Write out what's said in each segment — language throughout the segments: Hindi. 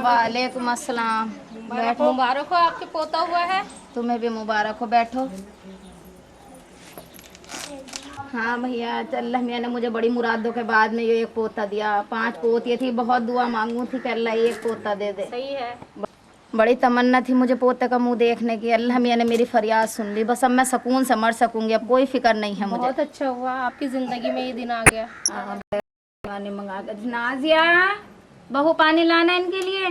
वालेकुम अस्सलाम। बैठो। मुबारक हो, आपके पोता हुआ है। तुम्हें भी मुबारक हो, बैठो। हाँ भैया, अल्लाह मियाँ ने मुझे बड़ी मुरादों के बाद में ये एक पोता दिया। 5 पोतियाँ थी, बहुत दुआ मांगू थी कि अल्लाह एक पोता दे दे। सही है। बड़ी तमन्ना थी मुझे पोते का मुंह देखने की। अल्लाह मियाँ ने मेरी फरियाद सुन ली। बस अब मैं सुकून से मर सकूंगी, अब कोई फिक्र नहीं है मुझे। बहुत अच्छा हुआ, आपकी जिंदगी में ये दिन आ गया। पानी मंगा कर। नाजिया, बहू पानी लाना इनके लिए।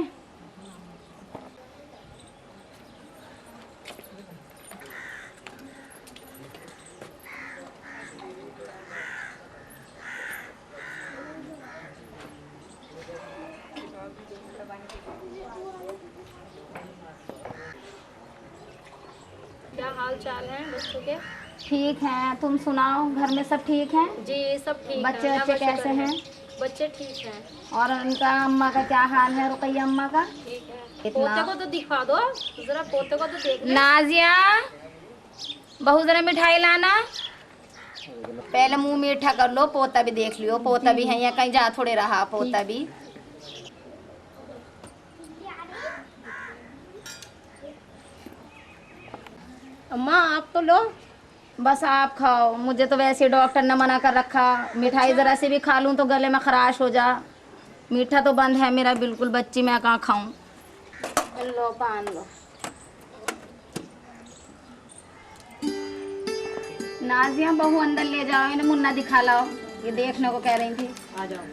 क्या हाल चाल है बच्चों के? ठीक है, तुम सुनाओ, घर में सब ठीक हैं? जी सब ठीक बच्चे है। बच्चे कैसे हैं? बच्चे ठीक हैं। और उनका अम्मा का क्या हाल है, रुकैया अम्मा का? ठीक है। पोते को तो दिखा दो जरा, पोते को तो देख ले। नाजिया, बहू जरा मिठाई लाना। पहले मुंह मीठा कर लो, पोता भी देख लियो। पोता भी है या कहीं जा थोड़े रहा पोता भी। अम्मा आप तो लो। बस आप खाओ, मुझे तो वैसे डॉक्टर ने मना कर रखा। मिठाई जरा से भी खा लूँ तो गले में खराश हो जा। मीठा तो बंद है मेरा बिल्कुल, बच्ची मैं कहाँ खाऊं। लो पान लो। नाजिया, बहू अंदर ले जाओ, इन्हें मुन्ना दिखा लाओ, ये देखने को कह रही थी। आ जाओ।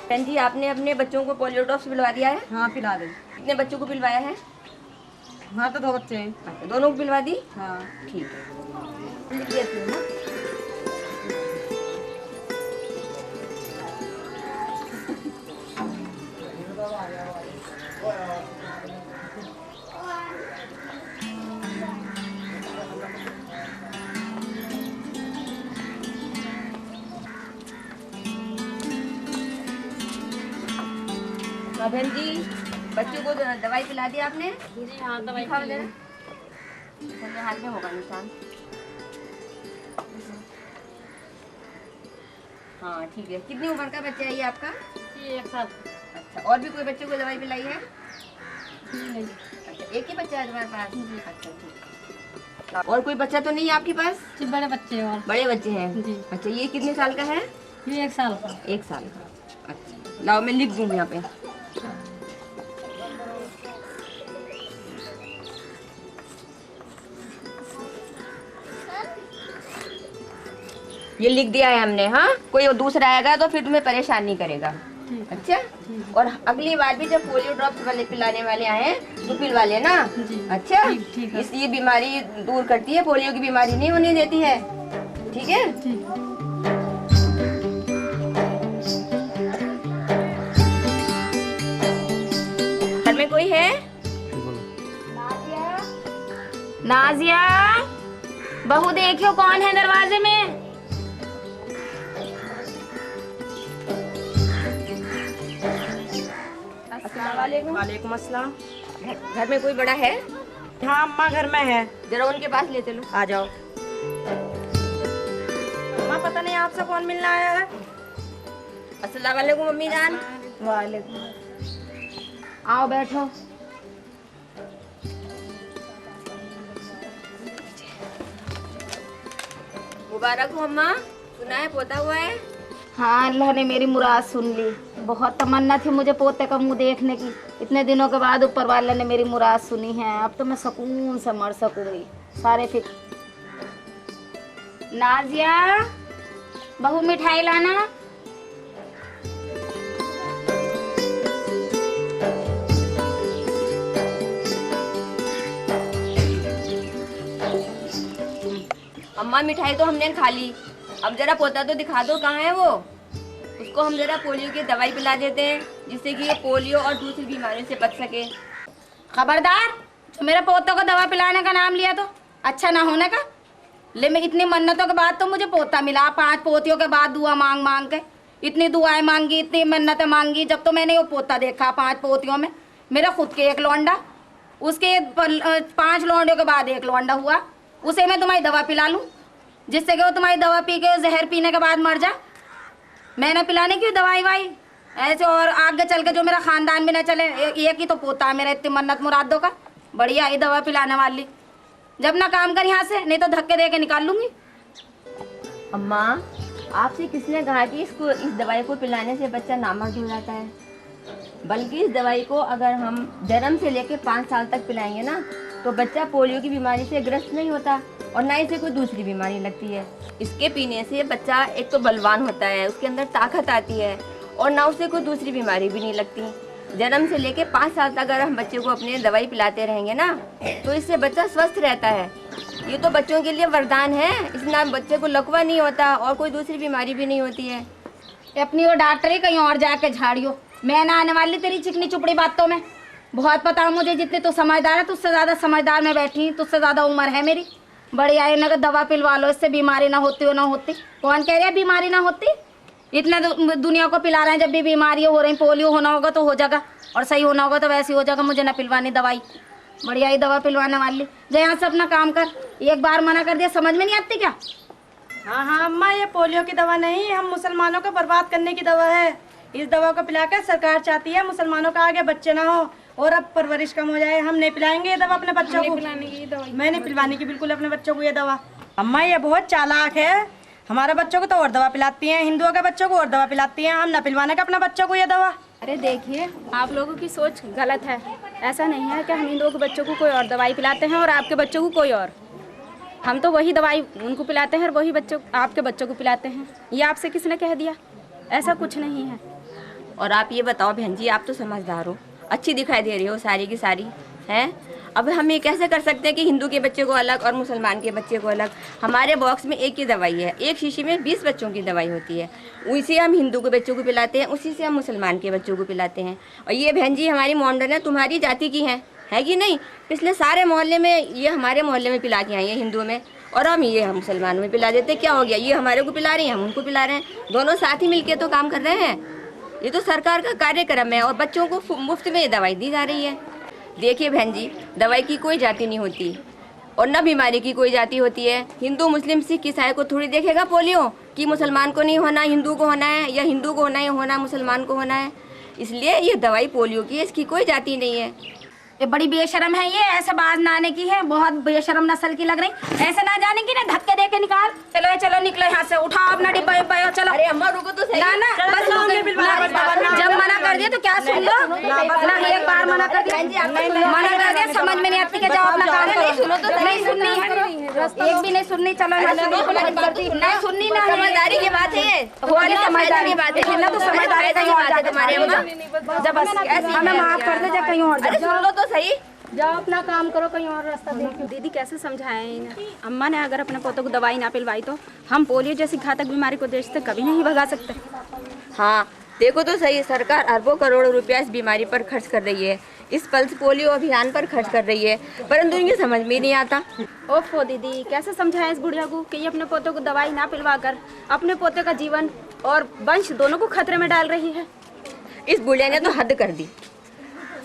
बहन जी, आपने अपने बच्चों को पोलियो ड्रॉप्स पिलवा दिया है? हाँ पिला दे। कितने बच्चों को पिलवाया है? हाँ तो 2 बच्चे हैं। अच्छा, दोनों को पिलवा दी? हाँ ठीक है। लिख दिया इसमें, हाँ। बहन जी, बच्चों को दवाई पिला दी आपने? जी हाँ, दवाई दिखाओ जरा। मेरे हाथ में होगा निशान। हाँ ठीक है। कितनी उम्र का बच्चा है ये आपका? ये 1 साल। अच्छा, और भी कोई बच्चों को दवाई पिलाई है? नहीं। अच्छा, एक ही बच्चा है तुम्हारे पास? अच्छा ठीक। और कोई बच्चा तो नहीं है आपके पास? जी बड़े बच्चे हैं। और बड़े बच्चे हैं? जी। अच्छा, ये कितने साल का है? ये 1 साल का। 1 साल का। अच्छा, लाओ मैं लिख दूँ यहाँ पे। ये लिख दिया है हमने। हाँ, कोई दूसरा आएगा तो फिर तुम्हें परेशान नहीं करेगा। अच्छा, और अगली बार भी जब पोलियो ड्रॉप्स वाले पिलाने वाले आए तो पिलवा लेना। अच्छा, इसलिए बीमारी दूर करती है, पोलियो की बीमारी नहीं होने देती है। ठीक है? घर में कोई है? नाजिया, बहू देखियो कौन है दरवाजे में। वालेकुम अस्सलाम। घर में कोई बड़ा है? हाँ अम्मा घर में है। जरा उनके पास ले चलो। आ जाओ। अम्मा पता नहीं आपसे कौन मिलने आया है। अस्सलाम वालेकुम मम्मी जान। वालेकुम। आओ बैठो। मुबारक हो अम्मा, सुना है पोता हुआ है? हाँ, अल्लाह ने मेरी मुराद सुन ली। बहुत तमन्ना थी मुझे पोते का मुंह देखने की। इतने दिनों के बाद ऊपर वाले ने मेरी मुराद सुनी है। अब तो मैं सुकून से मर सकूंगी। सारे फिक्र। नाजिया, बहू मिठाई लाना। अम्मा मिठाई तो हमने खा ली, अब जरा पोता तो दिखा दो, कहाँ है वो? उसको हम जरा पोलियो की दवाई पिला देते हैं, जिससे कि ये पोलियो और दूसरी बीमारियों से बच सके। खबरदार, जो मेरे पोतों को दवा पिलाने का नाम लिया तो अच्छा ना होने का। ले, मैं इतनी मन्नतों के बाद तो मुझे पोता मिला। 5 पोतियों के बाद दुआ मांग मांग के इतनी दुआएं मांगी, इतनी मन्नतें मांगी, जब तो मैंने वो पोता देखा 5 पोतियों में। मेरा खुद के 1 लौंडा, उसके 5 लौंडों के बाद 1 लौंडा हुआ। उसे मैं तुम्हारी दवा पिला लूँ, जिससे कि वो तुम्हारी दवा पी के जहर पीने के बाद मर जा। मैं ना पिलाने की दवाई वाई ऐसे, और आगे चल के जो मेरा खानदान भी ना चले। एक ही तो पोता है मेरा, इतनी मन्नत मुरादों का। बढ़िया ही दवा पिलाने वाली। जब ना काम कर यहाँ से, नहीं तो धक्के दे के निकाल लूंगी। अम्मा, आपसे किसने कहा कि इस दवाई को पिलाने से बच्चा नामर्द हो जाता है? बल्कि इस दवाई को अगर हम जन्म से लेकर 5 साल तक पिलाएंगे ना, तो बच्चा पोलियो की बीमारी से ग्रस्त नहीं होता और ना इसे कोई दूसरी बीमारी लगती है। इसके पीने से बच्चा एक तो बलवान होता है, उसके अंदर ताकत आती है, और ना उसे कोई दूसरी बीमारी भी नहीं लगती। जन्म से लेके 5 साल तक अगर हम बच्चे को अपने दवाई पिलाते रहेंगे ना, तो इससे बच्चा स्वस्थ रहता है। ये तो बच्चों के लिए वरदान है। इसमें बच्चे को लकवा नहीं होता और कोई दूसरी बीमारी भी नहीं होती है। अपनी वो डॉक्टरी कहीं और जाके झाड़ियो। मैं ना आने वाली तेरी चिकनी चुपड़ी बातों में। बहुत पता है मुझे, जितनी तो समझदार है, तुझसे ज़्यादा समझदार मैं बैठी, तुझसे ज़्यादा उम्र है मेरी। बड़ी आई ना दवा पिलवा लो, इससे बीमारी ना होती हो ना होती। कौन कह रहा है बीमारी ना होती? इतना दुनिया को पिला रहे हैं, जब भी बीमारी हो रही, पोलियो होना होगा तो हो जाएगा, और सही होना होगा तो वैसे ही हो जाएगा। मुझे ना पिलवानी दवाई। बढ़िया ही दवा पिलवाने वाली। जय यहाँ से अपना काम कर। एक बार मना कर दिया, समझ में नहीं आती क्या? हाँ हाँ अम्मा, ये पोलियो की दवा नहीं, हम मुसलमानों को बर्बाद करने की दवा है। इस दवा को पिलाकर सरकार चाहती है मुसलमानों का आगे बच्चे ना हो और अब परवरिश कम हो जाए। हम नहीं पिलाएंगे ये दवा अपने बच्चों को। मैं नहीं पिलवाने की बिल्कुल अपने बच्चों को ये दवा। अम्मा ये बहुत चालाक है। हमारे बच्चों को तो और दवा पिलाती हैं, हिंदुओं के बच्चों को और दवा पिलाती हैं। हम ना पिलवाने का अपने बच्चों को ये दवा। अरे देखिए, आप लोगों की सोच गलत है। ऐसा नहीं है कि हम हिंदुओं के बच्चों को कोई और दवाई पिलाते हैं और आपके बच्चों को कोई और। हम तो वही दवाई उनको पिलाते हैं और वही बच्चों आपके बच्चों को पिलाते हैं। ये आपसे किसने कह दिया? ऐसा कुछ नहीं है। और आप ये बताओ बहन जी, आप तो समझदार हो, अच्छी दिखाई दे रही हो सारी की सारी हैं। अब हम ये कैसे कर सकते हैं कि हिंदू के बच्चे को अलग और मुसलमान के बच्चे को अलग? हमारे बॉक्स में एक ही दवाई है, एक शीशी में 20 बच्चों की दवाई होती है। उसी हम हिंदू के बच्चों को पिलाते हैं, उसी से हम मुसलमान के बच्चों को पिलाते हैं। और ये बहन जी हमारी मॉडर्न है, तुम्हारी जाति की है कि नहीं? पिछले सारे मोहल्ले में ये हमारे मोहल्ले में पिला के आई है हिंदुओं में, और हम ये हम मुसलमानों में पिला देते। क्या हो गया? ये हमारे को पिला रही हैं, हम उनको पिला रहे हैं। दोनों साथ ही मिलकर तो काम कर रहे हैं। ये तो सरकार का कार्यक्रम है और बच्चों को मुफ्त में ये दवाई दी जा रही है। देखिए बहन जी, दवाई की कोई जाति नहीं होती और न बीमारी की कोई जाति होती है। हिंदू मुस्लिम सिख ईसाई को थोड़ी देखेगा पोलियो कि मुसलमान को नहीं होना, हिंदू को होना है, या हिंदू को होना है होना मुसलमान को होना है। इसलिए ये दवाई पोलियो की है, इसकी कोई जाति नहीं है। ये बड़ी बेशरम है, ये ऐसे बाज ना आने की है, बहुत बेशरम नस्ल की लग रही। ऐसे ना जाने की ना, धक्के दे के निकाल। चलो चलो निकलो यहाँ से, उठाओ अपना डिब्बा, चलो। अरे अम्मा रुको तो सही। ना ना, बस जब मना कर दिया तो क्या सुन लो ना। एक बार मना कर दिया, मना कर दिया, समझ में नहीं आती कि जाओ अपना काम करो। सुनो तो नहीं सुननी है, एक भी नहीं सुननी। चलो नहीं सुननी ना, समझदारी की बात है, हमारी समझदारी की बात है ना, तो समझदारी कहीं और जाते तुम्हारे अम्मा। जब बस हमें माफ कर दे, जब कहीं और अरे सुन लो तो सही। जाओ अपना काम करो, कहीं और रास्ता देखो। दीदी कैसे समझाएं इन्हें? अम्मा ने अगर अपने पोतों को दवाई ना पिलवाई तो हम पोलियो जैसी घातक बीमारी को देश से कभी नहीं भगा सकते। हाँ देखो तो सही, सरकार अरबों करोड़ों रुपया इस बीमारी पर खर्च कर रही है। इस पल्स पोलियो अभियान पर खर्च कर रही है, परंतु इनकी समझ में नहीं आता। ओफो दीदी, कैसे समझाएं इस बुढ़िया को कि ये अपने पोते को दवाई ना पिलवा कर अपने पोते का जीवन और वंश दोनों को खतरे में डाल रही है। इस बुढ़िया ने तो हद कर दी।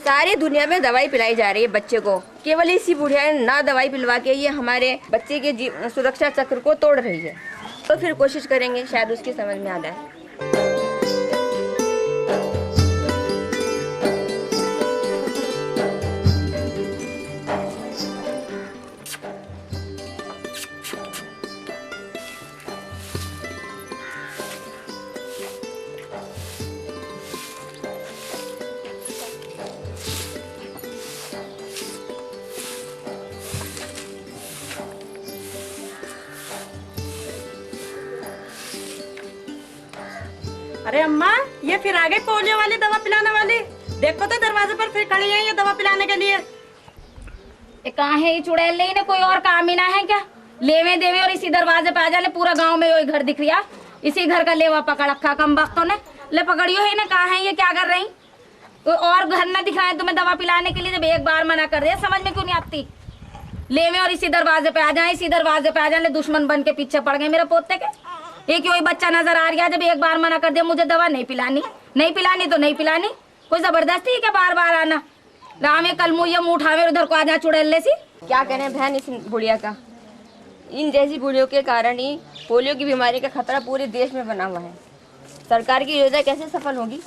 सारी दुनिया में दवाई पिलाई जा रही है बच्चे को, केवल इसी बुढ़िया ने ना दवाई पिलवा के ये हमारे बच्चे के सुरक्षा चक्र को तोड़ रही है। तो फिर कोशिश करेंगे, शायद उसकी समझ में आ जाए। अरे अम्मा, ये फिर आ गई पोलियो वाली दवा पिलाने वाली। देखो तो दरवाजे पर फिर खड़ी है ये दवा पिलाने के लिए। कहाँ है ये चुड़ैल? नहीं ना कोई और काम ही ना है क्या? लेवे देवे और इसी दरवाजे पे आ जाने, पूरा गांव में वही घर दिख रहा, इसी घर का लेवा पकड़ रखा कम वक्तों ने। ले पकड़ियो है ना, कहाँ है ये, क्या कर रही? कोई और घर ना दिख रहा है तुम्हें दवा पिलाने के लिए? जब एक बार मना कर दिया, समझ में क्यों नहीं आती? लेवे और इसी दरवाजे पे आ जाए, इसी दरवाजे पे आ जाए। दुश्मन बन के पीछे पड़ गए मेरे पोते के। एक वही बच्चा नजर आ गया, जब एक बार मना कर दिया मुझे दवा नहीं पिलानी, नहीं पिलानी तो नहीं पिलानी। कोई जबरदस्ती है क्या बार बार आना? राम कल मुँह मुँह उठावे उधर को आ जा चुड़ैल सी। क्या करें बहन इस बुढ़िया का? इन जैसी बुढ़ियों के कारण ही पोलियो की बीमारी का खतरा पूरे देश में बना हुआ है। सरकार की योजना कैसे सफल होगी?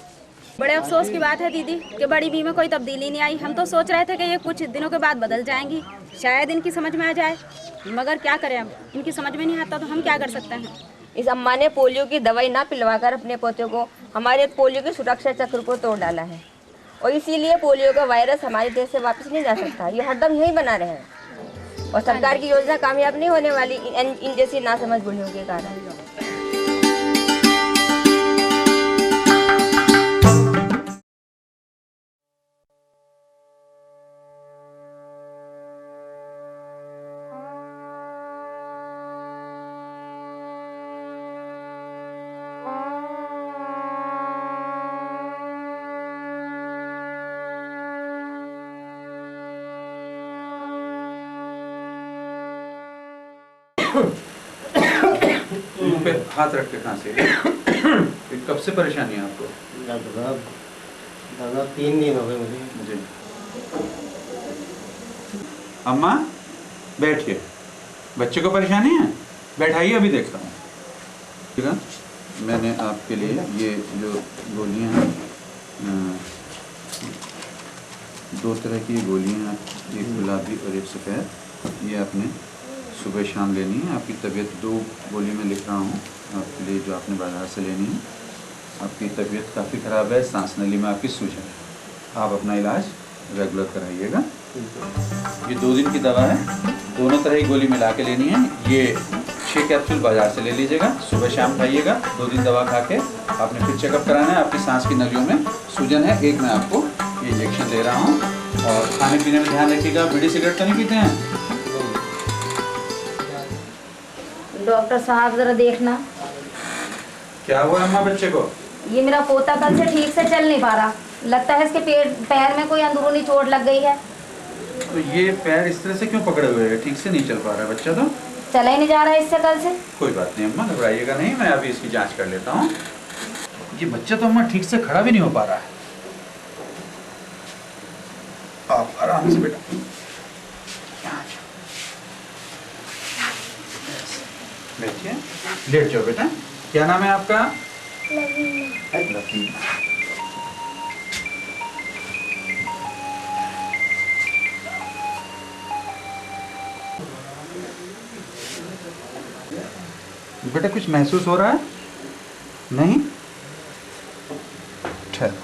बड़े अफसोस की बात है दीदी कि बड़ी बी में कोई तब्दीली नहीं आई। हम तो सोच रहे थे कि ये कुछ दिनों के बाद बदल जाएंगी, शायद इनकी समझ में आ जाए, मगर क्या करें, अब इनकी समझ में नहीं आता तो हम क्या कर सकते हैं। इस अम्मा ने पोलियो की दवाई ना पिलवाकर अपने पोते को हमारे पोलियो के सुरक्षा चक्र को तोड़ डाला है, और इसीलिए पोलियो का वायरस हमारे देश से वापस नहीं जा सकता। ये हरदम यहीं बना रहे, और सरकार की योजना कामयाब नहीं होने वाली इन जैसी नासमझ बुढ़ियों के कारण। मुंह पे हाथ रख के खांसी। ये कब से परेशानी है आपको? दादा 3 दिन हो गए मुझे। अम्मा बैठिए, बच्चे को परेशानी है, बैठाइए, अभी देखता हूँ। ठीक है, मैंने आपके लिए ये जो गोलियाँ हैं, 2 तरह की गोलियाँ हैं, एक गुलाबी और एक सफ़ेद। ये आपने सुबह शाम लेनी है। आपकी तबीयत 2 गोली में लिख रहा हूँ आपके लिए, जो आपने बाज़ार से लेनी है। आपकी तबीयत काफ़ी ख़राब है, सांस नली में आपकी सूजन है। आप अपना इलाज रेगुलर कराइएगा। ये 2 दिन की दवा है, दोनों तरह की गोली मिला के लेनी है। ये 6 कैप्सूल बाज़ार से ले लीजिएगा, सुबह शाम खाइएगा। 2 दिन दवा खा के आपने फिर चेकअप कराना है। आपकी सांस की नलियों में सूजन है, एक मैं आपको ये इंजेक्शन दे रहा हूँ। और खाने पीने में ध्यान रखिएगा, बीड़ी सिगरेट तो नहीं पीते हैं? डॉक्टर साहब जरा देखना। क्या हुआ अम्मा बच्चे को? ये मेरा पोता कल से ठीक से चल नहीं पा रहा, लगता है इसके पैर में कोई अंदरूनी चोट लग गई है। तो ये पैर इस तरह से क्यों पकड़े हुए है? ठीक से नहीं चल पा रहा है बच्चा, तो चला ही नहीं जा रहा है इससे कल से। कोई बात नहीं अम्मा, घबराइएगा नहीं, मैं अभी इसकी जांच कर लेता हूँ। ये बच्चा तो अम्मा ठीक से खड़ा भी नहीं हो पा रहा है। आप आराम से बेटा, बैठिए, लेट जाओ बेटा। क्या नाम है आपका? लवीना। बेटा कुछ महसूस हो रहा है? नहीं? ठहरो।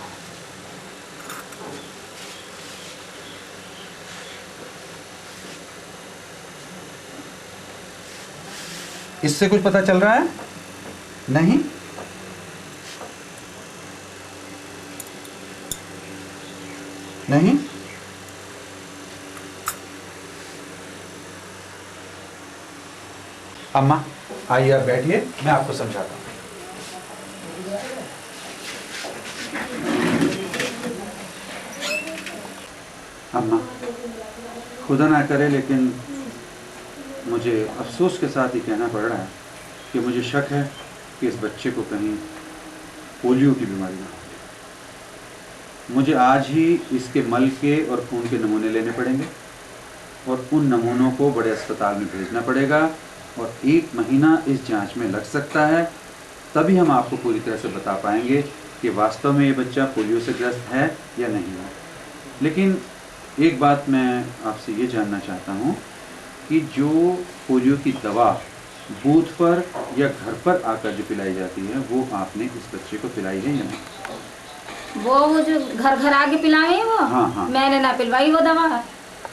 इससे कुछ पता चल रहा है? नहीं? नहीं? अम्मा आइए, आप बैठिए, मैं आपको समझाता हूँ। अम्मा, खुदा ना करे लेकिन मुझे अफसोस के साथ ही कहना पड़ रहा है कि मुझे शक है कि इस बच्चे को कहीं पोलियो की बीमारी ना हो। मुझे आज ही इसके मल के और खून के नमूने लेने पड़ेंगे और उन नमूनों को बड़े अस्पताल में भेजना पड़ेगा और 1 महीना इस जांच में लग सकता है। तभी हम आपको पूरी तरह से बता पाएंगे कि वास्तव में ये बच्चा पोलियो से ग्रस्त है या नहीं है। लेकिन एक बात मैं आपसे ये जानना चाहता हूँ कि जो पोलियो की दवा बूथ पर या घर पर आकर जो पिलाई जाती है वो आपने इस बच्चे को पिलाई है या नहीं? वो जो घर घर आके पिलाए वो, हाँ। मैंने ना पिलवाई वो दवा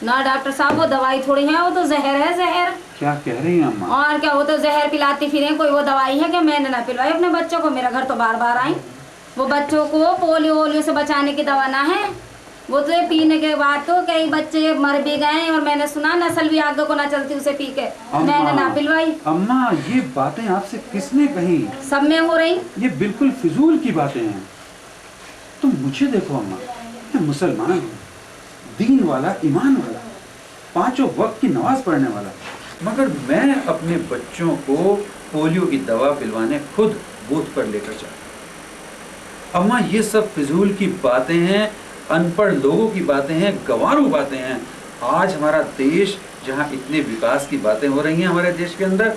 ना डॉक्टर साहब, वो दवाई थोड़ी है, वो तो जहर है, जहर। क्या कह रही हैं अम्मा? और क्या, वो तो जहर पिलाती फिरे, कोई वो दवाई है कि मैंने ना पिलवाई अपने बच्चों को। मेरा घर तो बार बार आई, वो बच्चों को पोलियो वोलियो से बचाने की दवा ना है। वो तो ये पीने के बाद तो कई बच्चे मर भी गए और मैंने सुना नस्ल भी आगे को ना चलती उसे पी के, मैंने ना पिलवाई। अम्मा, ये बातें आपसे किसने कही? सब में हो रही। ये बिल्कुल फिजूल की बातें हैं। तुम मुझे देखो अम्मा, मैं मुसलमान हूँ, दीन वाला, ईमान वाला, 5 वक्त की नमाज पढ़ने वाला, मगर मैं अपने बच्चों को पोलियो की दवा पिलवाने खुद बूथ पर लेकर जाता। अम्मा, ये सब फिजूल की बातें हैं, अनपढ़ लोगों की बातें हैं, गंवारू बातें हैं। आज हमारा देश, जहाँ इतने विकास की बातें हो रही हैं हमारे देश के अंदर,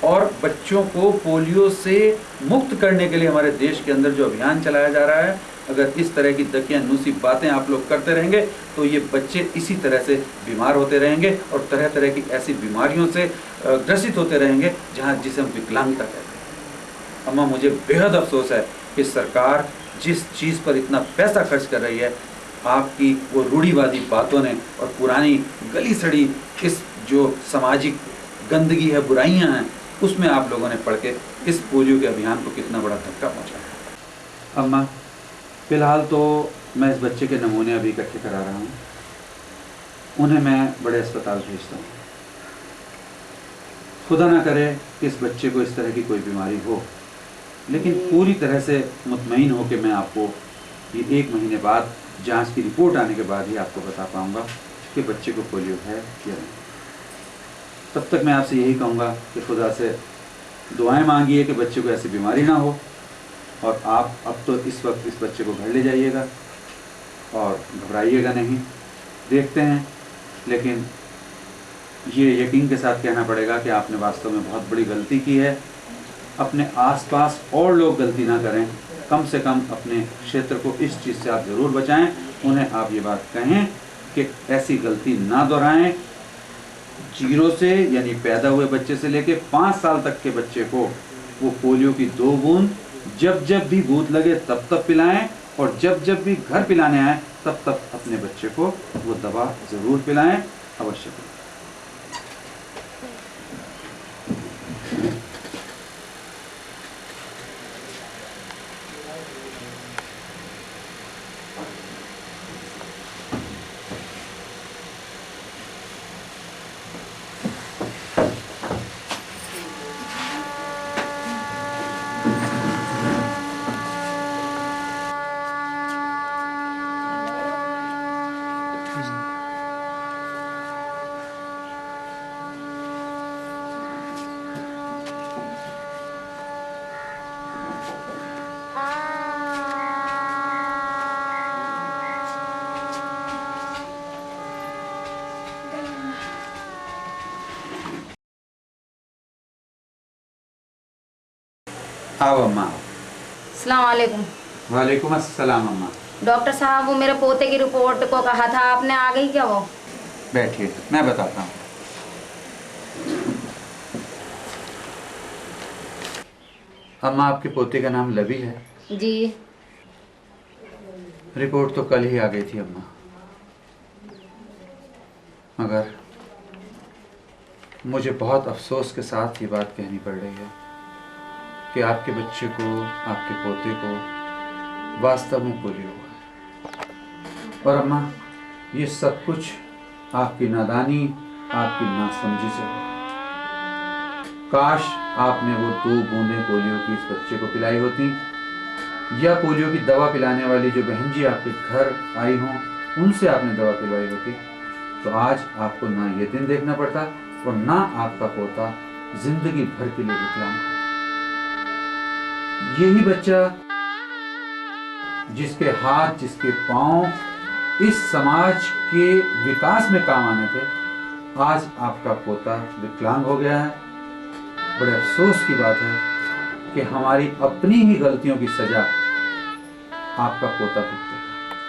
और बच्चों को पोलियो से मुक्त करने के लिए हमारे देश के अंदर जो अभियान चलाया जा रहा है, अगर इस तरह की दकियानूसी बातें आप लोग करते रहेंगे तो ये बच्चे इसी तरह से बीमार होते रहेंगे और तरह तरह की ऐसी बीमारियों से ग्रसित होते रहेंगे जिसे हम विकलांगता कहते हैं। अम्मा, मुझे बेहद अफसोस है कि सरकार जिस चीज़ पर इतना पैसा खर्च कर रही है, आपकी वो रूढ़िवादी बातों ने और पुरानी गली सड़ी इस जो सामाजिक गंदगी है, बुराइयां हैं, उसमें आप लोगों ने पढ़ के इस पोलियो के अभियान को कितना बड़ा धक्का पहुंचाया। अम्मा, फिलहाल तो मैं इस बच्चे के नमूने अभी इकट्ठे करा रहा हूँ, उन्हें मैं बड़े अस्पताल भेजता हूँ। खुदा ना करे कि इस बच्चे को इस तरह की कोई बीमारी हो, लेकिन पूरी तरह से मुतमईन हो कि मैं आपको ये 1 महीने बाद जांच की रिपोर्ट आने के बाद ही आपको बता पाऊंगा कि बच्चे को पोलियो है या नहीं। तब तक मैं आपसे यही कहूँगा कि खुदा से दुआएं मांगिए कि बच्चे को ऐसी बीमारी ना हो, और आप अब तो इस वक्त इस बच्चे को घर ले जाइएगा और घबराइएगा नहीं, देखते हैं। लेकिन ये यकीन के साथ कहना पड़ेगा कि आपने वास्तव में बहुत बड़ी गलती की है। अपने आसपास और लोग गलती ना करें, कम से कम अपने क्षेत्र को इस चीज़ से आप ज़रूर बचाएं। उन्हें आप ये बात कहें कि ऐसी गलती ना दोहराएं। 0 से यानी पैदा हुए बच्चे से लेके 5 साल तक के बच्चे को वो पोलियो की 2 बूंद जब जब भी बूथ लगे तब तब पिलाएं, और जब जब भी घर पिलाने आए तब तब अपने बच्चे को वो दवा ज़रूर पिलाएं, अवश्य पिलाएं। आओ अम्मा। अस्सलाम वालेकुम। वालेकुम अस्सलाम अम्मा। डॉक्टर साहब, वो मेरे पोते की रिपोर्ट को कहा था आपने, आ गई क्या वो? बैठिए, मैं बताता हूँ। अम्मा, आपके पोते का नाम लवी है? जी। रिपोर्ट तो कल ही आ गई थी अम्मा, मगर मुझे बहुत अफसोस के साथ ये बात कहनी पड़ रही है कि आपके बच्चे को, आपके पोते को वास्तव में पोलियो हुआ है। और अम्मा, ये सब कुछ आपकी नादानी, आपकी नासमझी से हुआ। काश आपने वो 2 बूंदें पोलियो की इस बच्चे को पिलाई होती, या पोलियो की दवा पिलाने वाली जो बहन जी आपके घर आई हों उनसे आपने दवा पिलवाई होती तो आज आपको ना ये दिन देखना पड़ता और ना आपका पोता जिंदगी भर के लिए विकलांग। यही बच्चा जिसके हाथ जिसके पांव इस समाज के विकास में काम आने थे, आज आपका पोता विकलांग हो गया है। बड़े अफसोस की बात है कि हमारी अपनी ही गलतियों की सजा आपका पोता भुगते।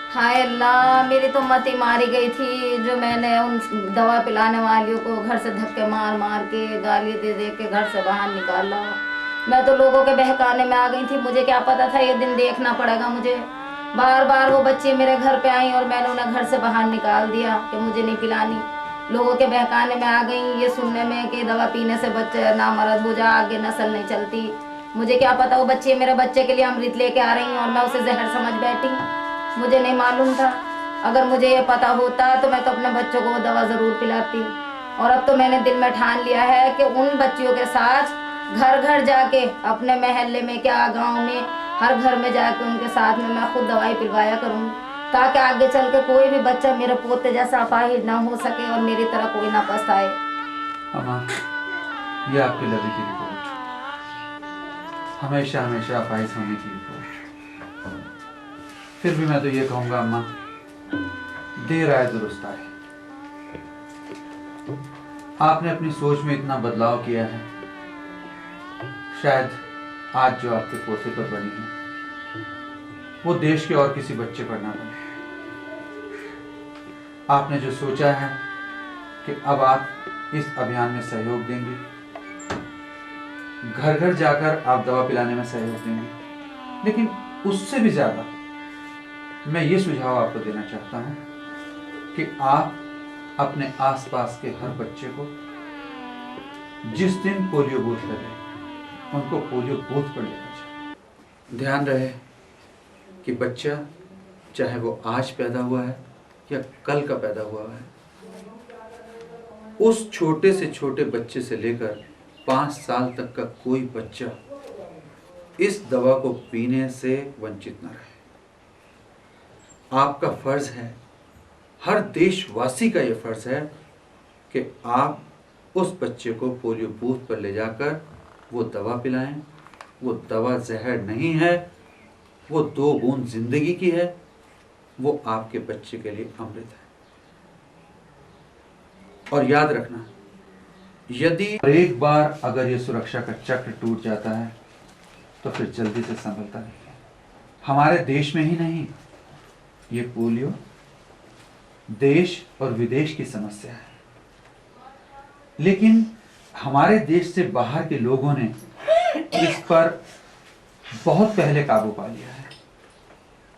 हाय अल्लाह, मेरी तो मती मारी गई थी जो मैंने उन दवा पिलाने वालियों को घर से धक्के मार मार के गाली दे दे के घर से बाहर निकाला। मैं तो लोगों के बहकाने में आ गई थी, मुझे क्या पता था ये दिन देखना पड़ेगा मुझे। बार बार वो बच्चे मेरे घर पे आई और मैंने उन्हें घर से बाहर निकाल दिया कि मुझे नहीं पिलानी। लोगों के बहकाने में आ गई ये सुनने में कि दवा पीने से बच्चे नामर्द हो जा, आगे नस्ल नहीं चलती। मुझे क्या पता वो बच्चे मेरे बच्चे के लिए अमृत लेके आ रही हैं और मैं उसे जहर समझ बैठी। मुझे नहीं मालूम था। अगर मुझे ये पता होता तो मैं तो अपने बच्चों को वो दवा ज़रूर पिलाती। और अब तो मैंने दिल में ठान लिया है कि उन बच्चियों के साथ घर घर जाके, अपने मोहल्ले में क्या गांव में हर घर में जाके उनके साथ में मैं खुद दवाई पिलवाया करूँ, ताकि आगे चल के कोई भी बच्चा मेरे पोते जैसा अपाहिज ना हो सके और मेरी तरह कोई ना पछताए। अम्मा, ये आपकी लवी की रिपोर्ट, हमेशा हमेशा अपाहिज होने की रिपोर्ट। फिर भी मैं तो ये कहूँगा अम्मा, देर आए दुरुस्त आए। आपने अपनी सोच में इतना बदलाव किया है, शायद आज जो आपके पोते पर बनी है वो देश के और किसी बच्चे पर ना बने। आपने जो सोचा है कि अब आप इस अभियान में सहयोग देंगे, घर घर जाकर आप दवा पिलाने में सहयोग देंगे, लेकिन उससे भी ज्यादा मैं ये सुझाव आपको देना चाहता हूं कि आप अपने आसपास के हर बच्चे को जिस दिन पोलियो बूथ लगे उनको पोलियो बूथ पर लेकर जाए। ध्यान रहे कि बच्चा चाहे वो आज पैदा हुआ है या कल का पैदा हुआ है, उस छोटे से छोटे बच्चे से लेकर 5 साल तक का कोई बच्चा इस दवा को पीने से वंचित न रहे। आपका फर्ज है, हर देशवासी का यह फर्ज है कि आप उस बच्चे को पोलियो बूथ पर ले जाकर वो दवा पिलाएं। वो दवा जहर नहीं है, वो 2 बूंद जिंदगी की है, वो आपके बच्चे के लिए अमृत है। और याद रखना, यदि एक बार अगर ये सुरक्षा का चक्र टूट जाता है तो फिर जल्दी से संभलता नहीं है। हमारे देश में ही नहीं, ये पोलियो देश और विदेश की समस्या है, लेकिन हमारे देश से बाहर के लोगों ने इस पर बहुत पहले काबू पा लिया है,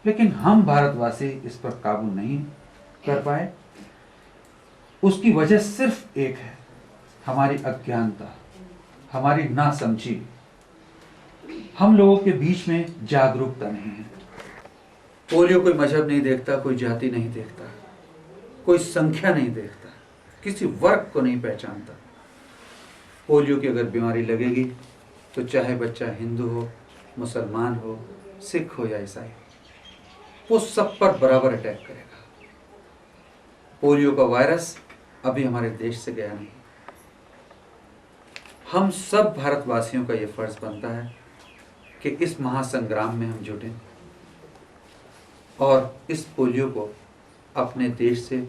लेकिन हम भारतवासी इस पर काबू नहीं कर पाए। उसकी वजह सिर्फ एक है, हमारी अज्ञानता, हमारी नासमझी। हम लोगों के बीच में जागरूकता नहीं है। पोलियो कोई मजहब नहीं देखता, कोई जाति नहीं देखता, कोई संख्या नहीं देखता, किसी वर्ग को नहीं पहचानता। पोलियो की अगर बीमारी लगेगी तो चाहे बच्चा हिंदू हो, मुसलमान हो, सिख हो या ईसाई, वो सब पर बराबर अटैक करेगा। पोलियो का वायरस अभी हमारे देश से गया नहीं। हम सब भारतवासियों का ये फर्ज बनता है कि इस महासंग्राम में हम जुटें और इस पोलियो को अपने देश से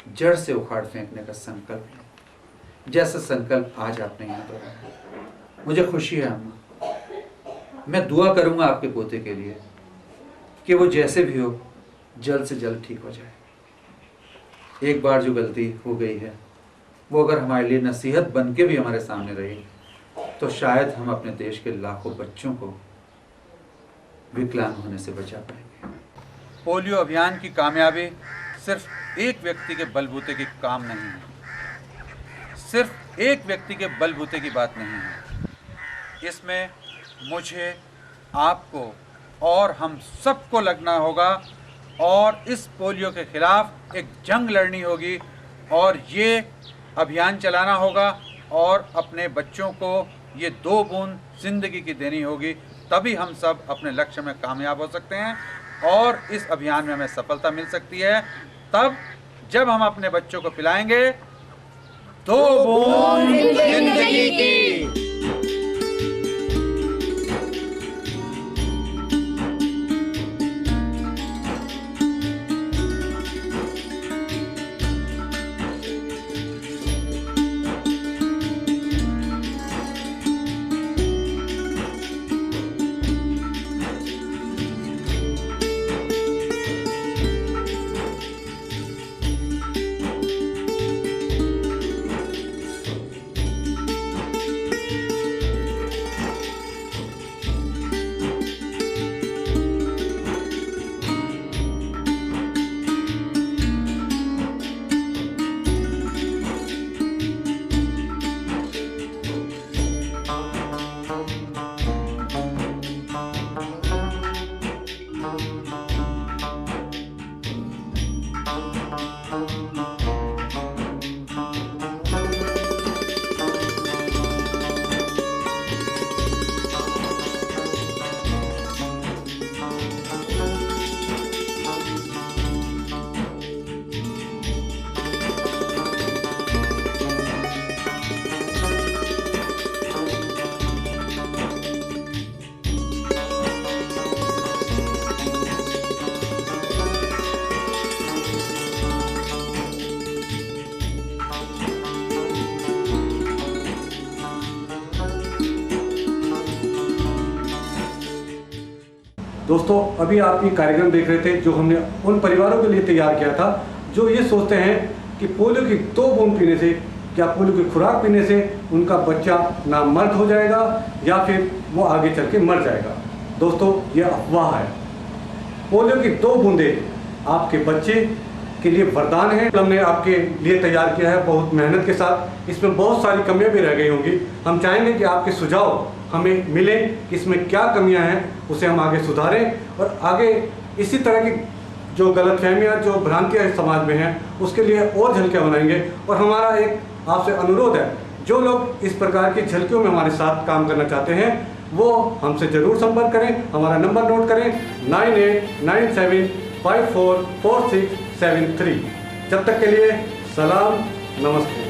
जड़ से उखाड़ फेंकने का संकल्प लें, जैसा संकल्प आज आपने यहाँ दोहराया। मुझे खुशी है अम्मा, मैं दुआ करूँगा आपके पोते के लिए कि वो जैसे भी हो जल्द से जल्द ठीक हो जाए। एक बार जो गलती हो गई है वो अगर हमारे लिए नसीहत बन के भी हमारे सामने रही तो शायद हम अपने देश के लाखों बच्चों को विकलांग होने से बचा पाएंगे। पोलियो अभियान की कामयाबी सिर्फ एक व्यक्ति के बलबूते की काम नहीं है, सिर्फ एक व्यक्ति के बलबूते की बात नहीं है। इसमें मुझे, आपको और हम सबको लगना होगा और इस पोलियो के खिलाफ एक जंग लड़नी होगी और ये अभियान चलाना होगा और अपने बच्चों को ये 2 बूंद जिंदगी की देनी होगी। तभी हम सब अपने लक्ष्य में कामयाब हो सकते हैं और इस अभियान में हमें सफलता मिल सकती है। तब जब हम अपने बच्चों को पिलाएंगे 2 बूंद जिंदगी की। दोस्तों, अभी आप ये कार्यक्रम देख रहे थे जो हमने उन परिवारों के लिए तैयार किया था जो ये सोचते हैं कि पोलियो की 2 बूंद पीने से, क्या पोलियो की खुराक पीने से उनका बच्चा ना मर्द हो जाएगा या फिर वो आगे चल के मर जाएगा। दोस्तों, ये अफवाह है। पोलियो की 2 बूंदें आपके बच्चे के लिए वरदान है। हमने आपके लिए तैयार किया है बहुत मेहनत के साथ। इसमें बहुत सारी कमियां भी रह गई होंगी। हम चाहेंगे कि आपके सुझाव हमें मिले कि इसमें क्या कमियां हैं, उसे हम आगे सुधारें और आगे इसी तरह की जो गलतफहमियां, जो भ्रांतियां समाज में हैं, उसके लिए और झलकियां बनाएंगे। और हमारा एक आपसे अनुरोध है, जो लोग इस प्रकार की झलकियों में हमारे साथ काम करना चाहते हैं वो हमसे ज़रूर संपर्क करें। हमारा नंबर नोट करें 9897544673। जब तक के लिए सलाम, नमस्ते।